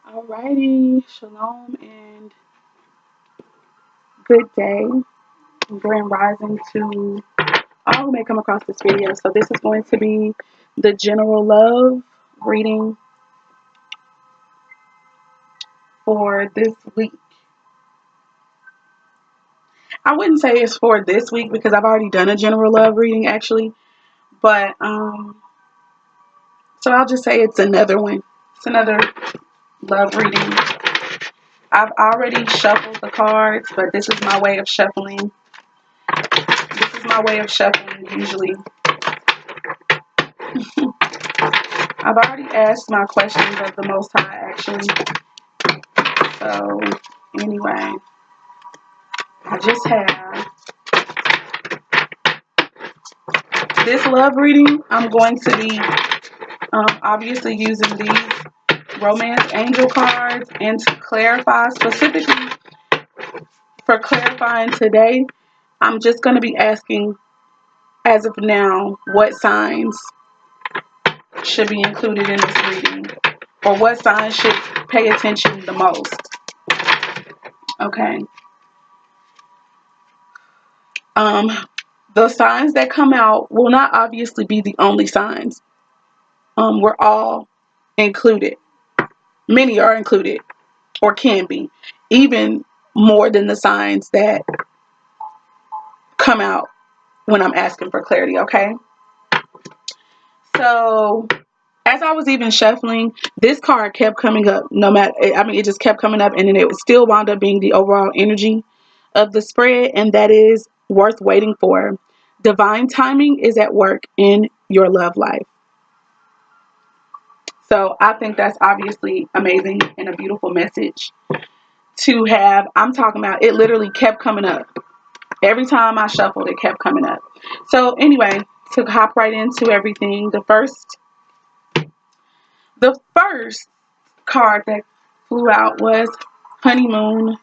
Alrighty, shalom and good day, grand rising to all who may come across this video. So this is going to be the general love reading for this week. I wouldn't say it's for this week because I've already done a general love reading actually, but so I'll just say it's another one. It's another love reading. I've already shuffled the cards, but this is my way of shuffling. This is my way of shuffling usually. I've already asked my questions of the Most High, actually. So, anyway, I just have this love reading. I'm going to be obviously using these romance angel cards, and to clarify, specifically for clarifying today, I'm just going to be asking, as of now, what signs should be included in this reading, or what signs should pay attention the most. Okay. The signs that come out will not obviously be the only signs. We're all included. Many are included, or can be, even more than the signs that come out when I'm asking for clarity, okay? So, as I was even shuffling, this card kept coming up, it just kept coming up, and then it still wound up being the overall energy of the spread, and that is worth waiting for. Divine timing is at work in your love life. So I think that's obviously amazing and a beautiful message to have. I'm talking about, it literally kept coming up. Every time I shuffled, it kept coming up. So anyway, to hop right into everything, the first card that flew out was Honeymoon.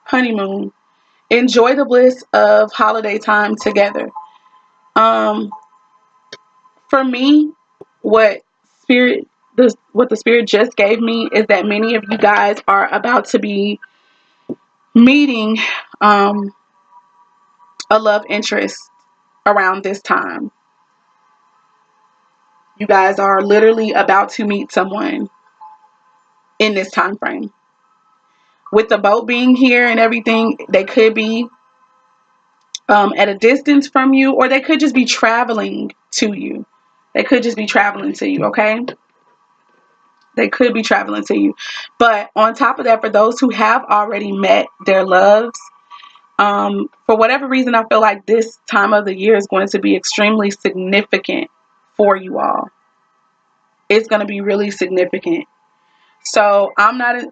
Honeymoon. Enjoy the bliss of holiday time together. For me, what what the spirit just gave me is that many of you guys are about to be meeting a love interest around this time. You guys are literally about to meet someone in this time frame. With the boat being here and everything, they could be at a distance from you, or they could just be traveling to you. They could just be traveling to you, okay? They could be traveling to you. But on top of that, for those who have already met their loves, for whatever reason, I feel like this time of the year is going to be extremely significant for you all. It's going to be really significant. So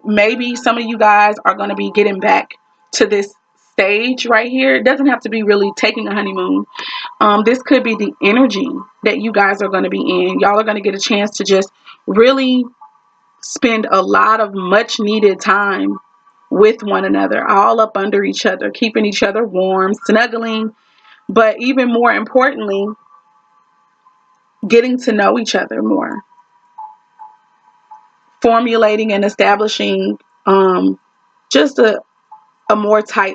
maybe some of you guys are going to be getting back to this stage right here. It doesn't have to be really taking a honeymoon. This could be the energy that you guys are going to be in. Y'all are going to get a chance to just really spend a lot of much needed time with one another, all up under each other, keeping each other warm, snuggling, but even more importantly, getting to know each other more, formulating and establishing just a more tight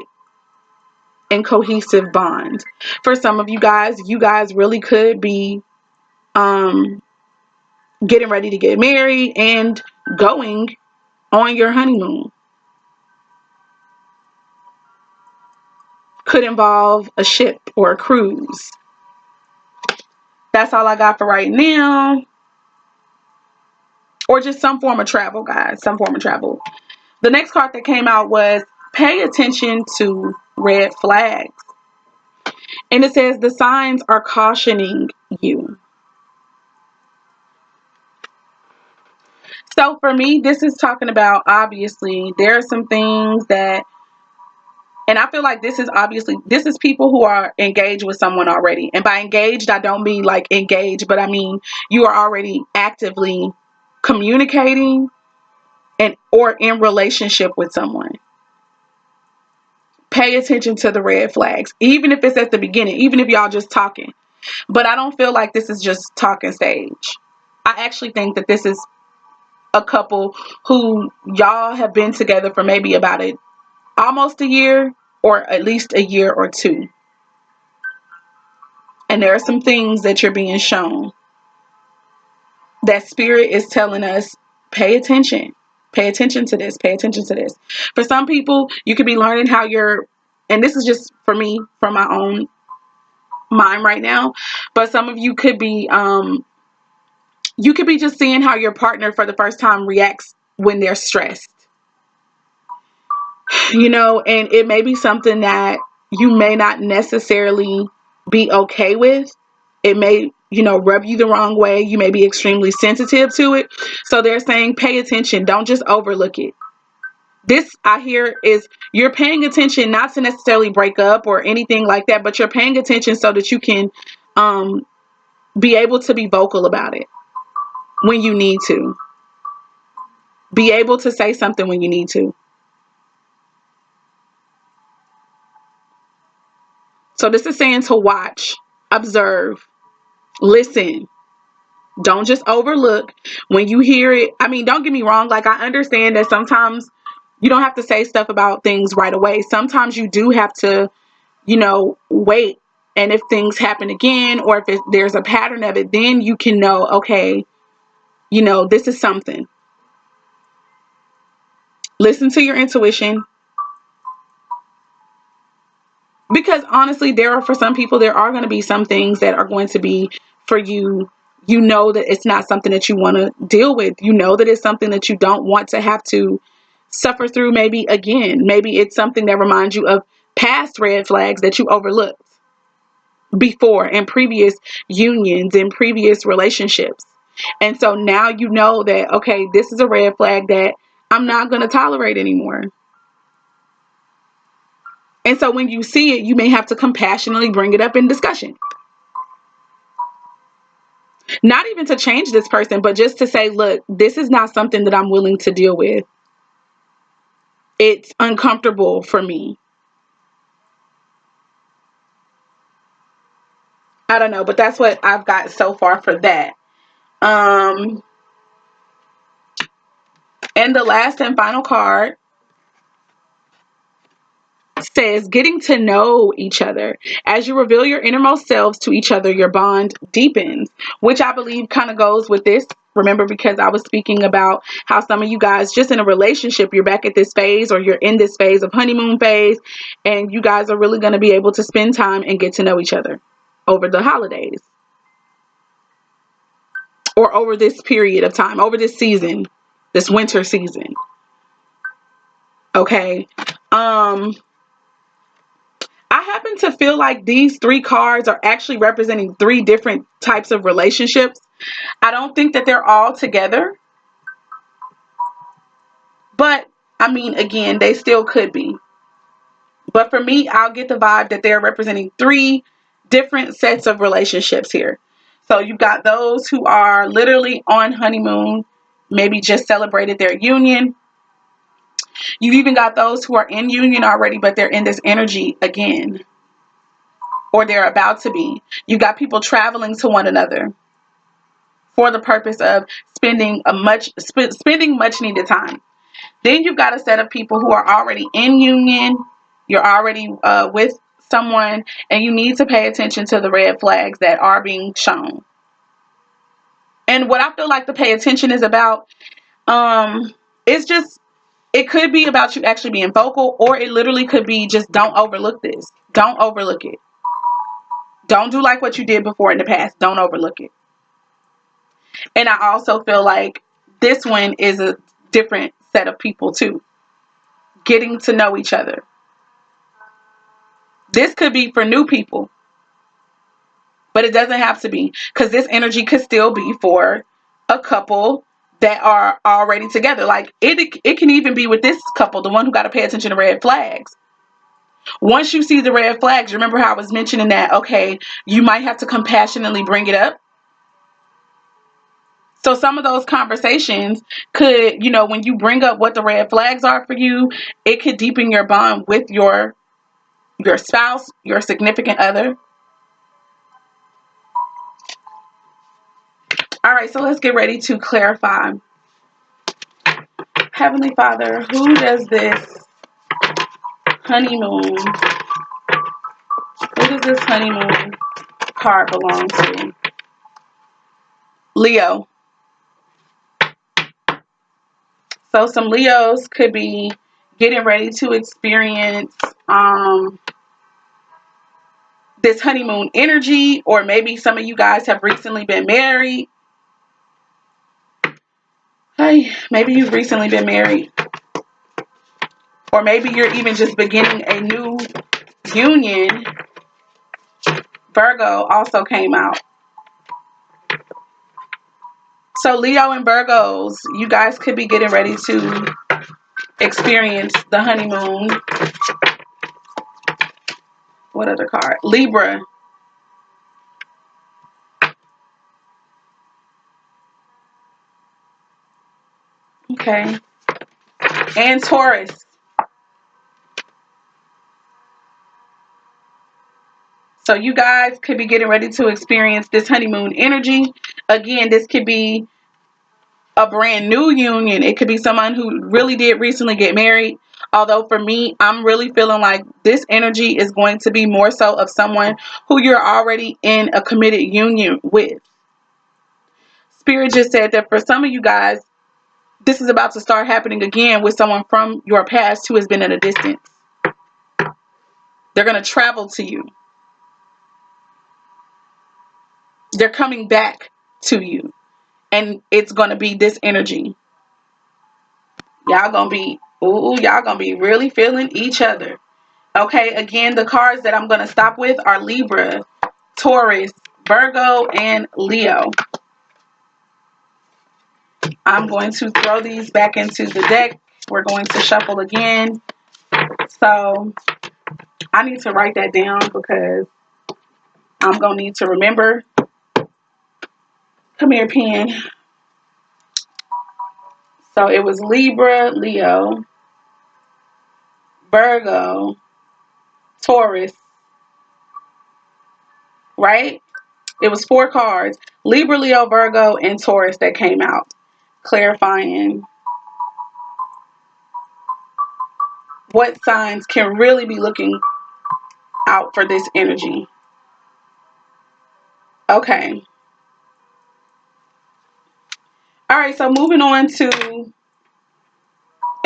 and cohesive bond. For some of you guys really could be getting ready to get married and going on your honeymoon. Could involve a ship or a cruise. That's all I got for right now. Or just some form of travel, guys. Some form of travel. The next card that came out was pay attention to red flags. And it says the signs are cautioning you. So for me, this is talking about, obviously, there are some things that, and I feel like this is people who are engaged with someone already. And by engaged, I don't mean like engaged, but I mean you are already actively communicating or in relationship with someone. Pay attention to the red flags, even if it's at the beginning, even if y'all just talking. But I don't feel like this is just talking stage. I actually think that this is a couple who y'all have been together for maybe about almost a year, or at least a year or two. And there are some things that you're being shown that spirit is telling us, pay attention. Pay attention to this. Pay attention to this. For some people, you could be learning how and this is just for me, from my own mind right now, but some of you could be just seeing how your partner for the first time reacts when they're stressed. And it may be something that you may not necessarily be okay with. It may, rub you the wrong way. You may be extremely sensitive to it. So they're saying, pay attention. Don't just overlook it. This, I hear, is you're paying attention not to necessarily break up or anything like that, but you're paying attention so that you can be able to be vocal about it when you need to. Be able to say something when you need to. So this is saying to watch, observe, listen. Don't just overlook when you hear it. I mean, don't get me wrong. Like, I understand that sometimes you don't have to say stuff about things right away. Sometimes you do have to, wait. And if things happen again, or if there's a pattern of it, then you can know, okay, this is something. Listen to your intuition. Because honestly, for some people, there are going to be some things that are going to be for you. That it's not something that you want to deal with. That it's something that you don't want to have to suffer through maybe again. Maybe it's something that reminds you of past red flags that you overlooked before in previous unions, in previous relationships. And so now you know that, okay, this is a red flag that I'm not going to tolerate anymore. And so when you see it, you may have to compassionately bring it up in discussion. Not even to change this person, but just to say, look, this is not something that I'm willing to deal with. It's uncomfortable for me. I don't know, but that's what I've got so far for that. And the last and final card says, getting to know each other. As you reveal your innermost selves to each other, your bond deepens, which I believe kind of goes with this. Remember, because I was speaking about how some of you guys just in a relationship, you're back at this phase, or you're in this phase of honeymoon phase, and you guys are really going to be able to spend time and get to know each other over the holidays, or over this period of time, over this season, this winter season. Okay. I happen to feel like these three cards are actually representing three different types of relationships. I don't think that they're all together. But, I mean, again, they still could be. But for me, I'll get the vibe that they're representing three different sets of relationships here. So you've got those who are literally on honeymoon, maybe just celebrated their union. You've even got those who are in union already, but they're in this energy again, or they're about to be. You've got people traveling to one another for the purpose of spending much needed time. Then you've got a set of people who are already in union. You're already with someone, and you need to pay attention to the red flags that are being shown. And what I feel like the pay attention is about, it could be about you actually being vocal, or it literally could be just, don't overlook this. Don't overlook it. Don't do like what you did before in the past. Don't overlook it. And I also feel like this one is a different set of people too. Getting to know each other. This could be for new people, but it doesn't have to be, because this energy could still be for a couple that are already together. Like it can even be with this couple, the one who got to pay attention to red flags. Once you see the red flags, remember how I was mentioning that, okay, you might have to compassionately bring it up. So some of those conversations could, when you bring up what the red flags are for you, it could deepen your bond with your spouse, your significant other. All right, so let's get ready to clarify Heavenly Father, who does this honeymoon, card belong to? Leo. So some Leos could be getting ready to experience this honeymoon energy, or maybe some of you guys have recently been married. Hey, maybe you've recently been married, or maybe you're even just beginning a new union. Virgo also came out. So Leo and Virgos, you guys could be getting ready to experience the honeymoon. What other card? Libra. Okay. And Taurus. So you guys could be getting ready to experience this honeymoon energy. Again, this could be a brand new union. It could be someone who really did recently get married. Although for me, I'm really feeling like this energy is going to be more so of someone who you're already in a committed union with. Spirit just said that for some of you guys, this is about to start happening again with someone from your past who has been at a distance. They're going to travel to you. They're coming back to you. And it's going to be this energy. Y'all going to be really feeling each other. Okay, again, the cards that I'm going to stop with are Libra, Taurus, Virgo, and Leo. I'm going to throw these back into the deck. We're going to shuffle again. So I need to write that down because I'm going to need to remember. Come here, pen. So it was Libra, Leo, Virgo, Taurus, right? It was 4 cards. Libra, Leo, Virgo, and Taurus that came out. Clarifying what signs can really be looking out for this energy. Okay. All right, so moving on to,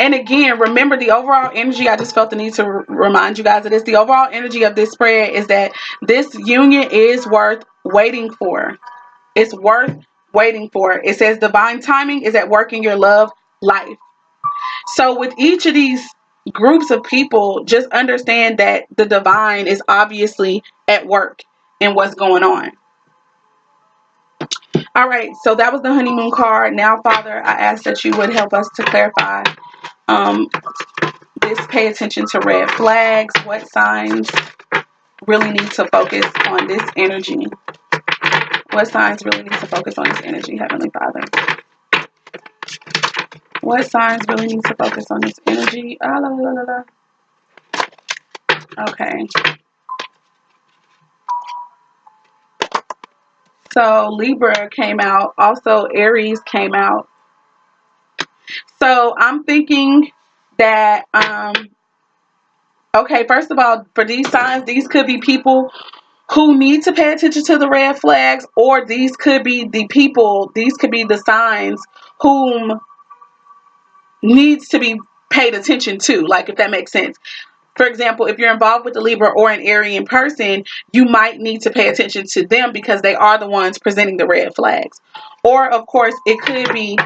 and again, remember the overall energy, I just felt the need to remind you guys of this. The overall energy of this spread is that this union is worth waiting for. It's worth waiting for. It says divine timing is at work in your love life. So with each of these groups of people, just understand that the divine is obviously at work in what's going on. All right, so that was the honeymoon card. Now, Father, I ask that you would help us to clarify this. Pay attention to red flags. What signs really need to focus on this energy? What signs really need to focus on this energy, Heavenly Father? What signs really need to focus on this energy? Ah, la, la, la, la. Okay. So Libra came out. Also Aries came out. So I'm thinking that, okay, first of all, for these signs, these could be people who need to pay attention to the red flags, or these could be the people, these could be the signs whom needs to be paid attention to, like, if that makes sense. For example, if you're involved with a Libra or an Aryan person, you might need to pay attention to them because they are the ones presenting the red flags. Or, of course, it could be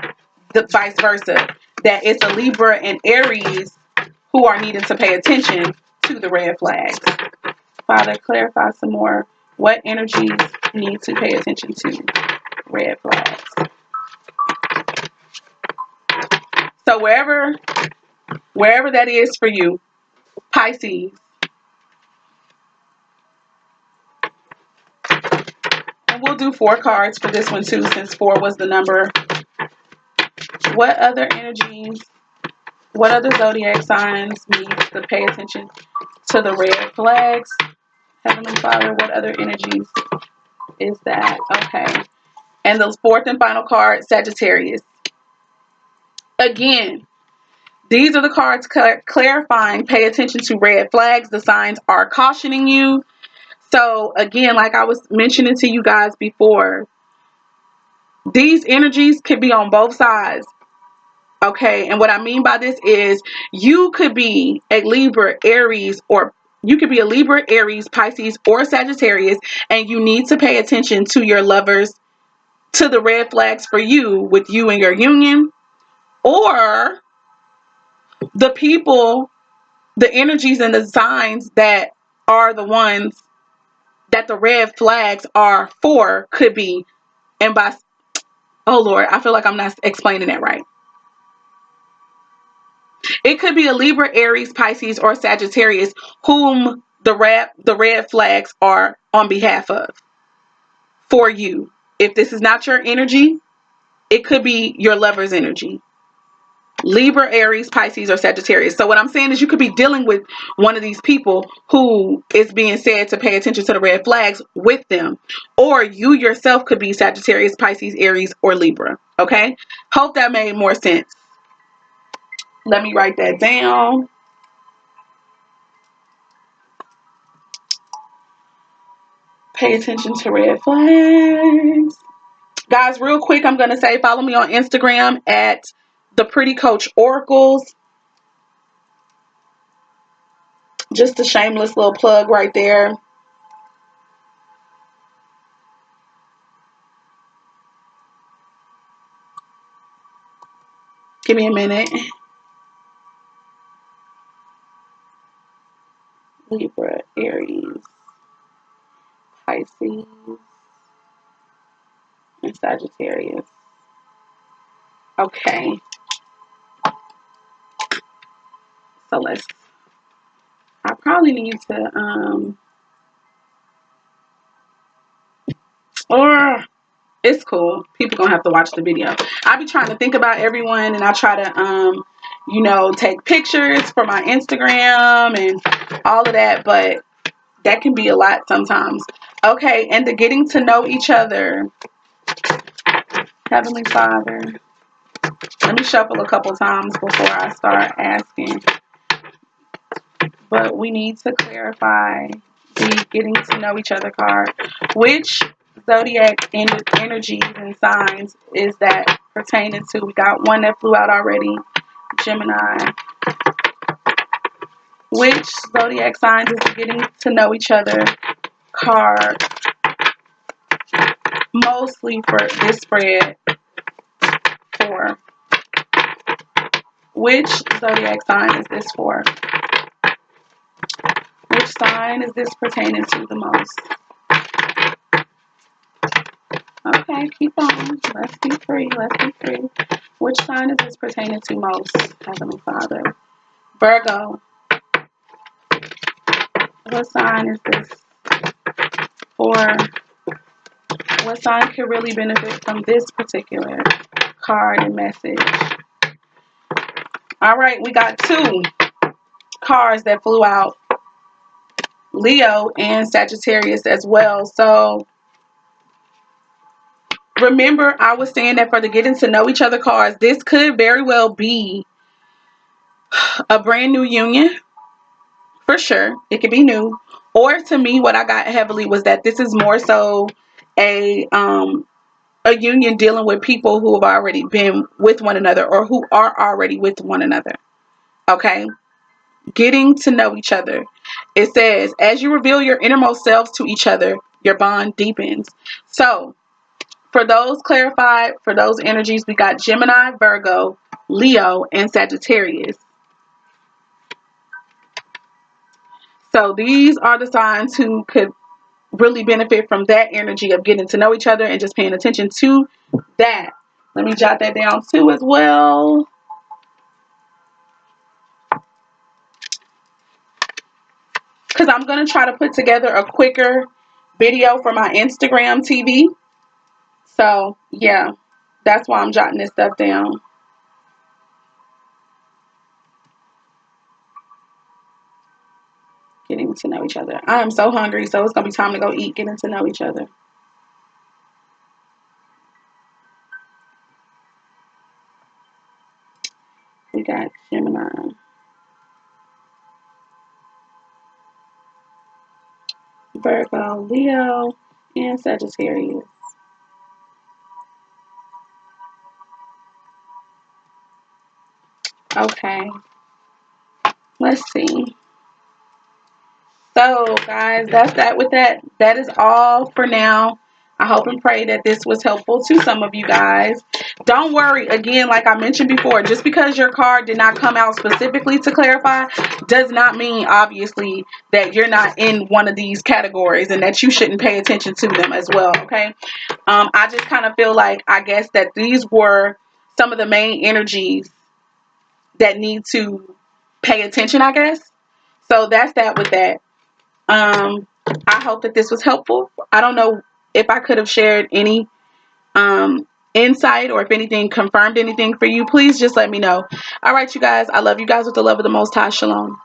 the vice versa, that it's a Libra and Aries who are needing to pay attention to the red flags. Father, clarify some more. What energies need to pay attention to red flags? So wherever that is for you, Pisces. And we'll do 4 cards for this one too, since 4 was the number. What other energies, what other zodiac signs need to pay attention to the red flags? Heavenly Father, what other energies is that? Okay. And the 4th and final card, Sagittarius. Again, These are the cards clarifying, pay attention to red flags. The signs are cautioning you. So again, like I was mentioning to you guys before, these energies could be on both sides. Okay, and what I mean by this is you could be a Libra, Aries, or you could be a Libra, Aries, Pisces, or Sagittarius, and you need to pay attention to your lovers, to the red flags for you with you and your union, or the people, the energies and the signs that are the ones that the red flags are for could be, and by, oh Lord, I feel like I'm not explaining that right. It could be a Libra, Aries, Pisces, or Sagittarius whom the red flags are on behalf of for you. If this is not your energy, it could be your lover's energy. Libra, Aries, Pisces, or Sagittarius. So what I'm saying is you could be dealing with one of these people who is being said to pay attention to the red flags with them. Or you yourself could be Sagittarius, Pisces, Aries, or Libra. Okay? Hope that made more sense. Let me write that down. Pay attention to red flags. Guys, real quick, I'm going to say follow me on Instagram at theprettycoachoracles. Just a shameless little plug right there. Give me a minute. Libra, Aries, Pisces, and Sagittarius. Okay. So I probably need to, or it's cool. People gonna have to watch the video. I be trying to think about everyone, and I try to, you know, take pictures for my Instagram and all of that, but that can be a lot sometimes. Okay, and the getting to know each other. Heavenly Father. Let me shuffle a couple times before I start asking. But we need to clarify the getting to know each other card. Which zodiac energies and signs is that pertaining to? We got one that flew out already. Gemini. Which zodiac signs is the getting to know each other card mostly for this spread for? Which zodiac sign is this for? Which sign is this pertaining to the most? Okay, keep on. Let's be free. Let's be free. Which sign is this pertaining to most, Heavenly Father? Virgo. What sign is this for? What sign could really benefit from this particular card and message? All right, we got two cards that flew out. Leo and Sagittarius as well. So remember, I was saying that for the getting to know each other cards, this could very well be a brand new union. For sure. It could be new. Or to me, what I got heavily was that this is more so a union dealing with people who have already been with one another or who are already with one another. Okay? Getting to know each other. It says, as you reveal your innermost selves to each other, your bond deepens. So, for those clarified, for those energies, we got Gemini, Virgo, Leo, and Sagittarius. So these are the signs who could really benefit from that energy of getting to know each other and just paying attention to that. Let me jot that down too as well. Because I'm going to try to put together a quicker video for my Instagram TV. So, yeah, that's why I'm jotting this stuff down. Getting to know each other. I am so hungry, so it's going to be time to go eat, getting to know each other. We got Gemini, Virgo, Leo, and Sagittarius. Okay, let's see. So, guys, that's that with that. That is all for now. I hope and pray that this was helpful to some of you guys. Don't worry, again, like I mentioned before, just because your card did not come out specifically to clarify does not mean, obviously, that you're not in one of these categories and that you shouldn't pay attention to them as well, okay? I just kind of feel like, I guess, that these were some of the main energies that need to pay attention, I guess. So that's that with that. I hope that this was helpful. I don't know if I could have shared any insight or if anything confirmed anything for you. Please just let me know. All right, you guys. I love you guys with the love of the Most High. Shalom.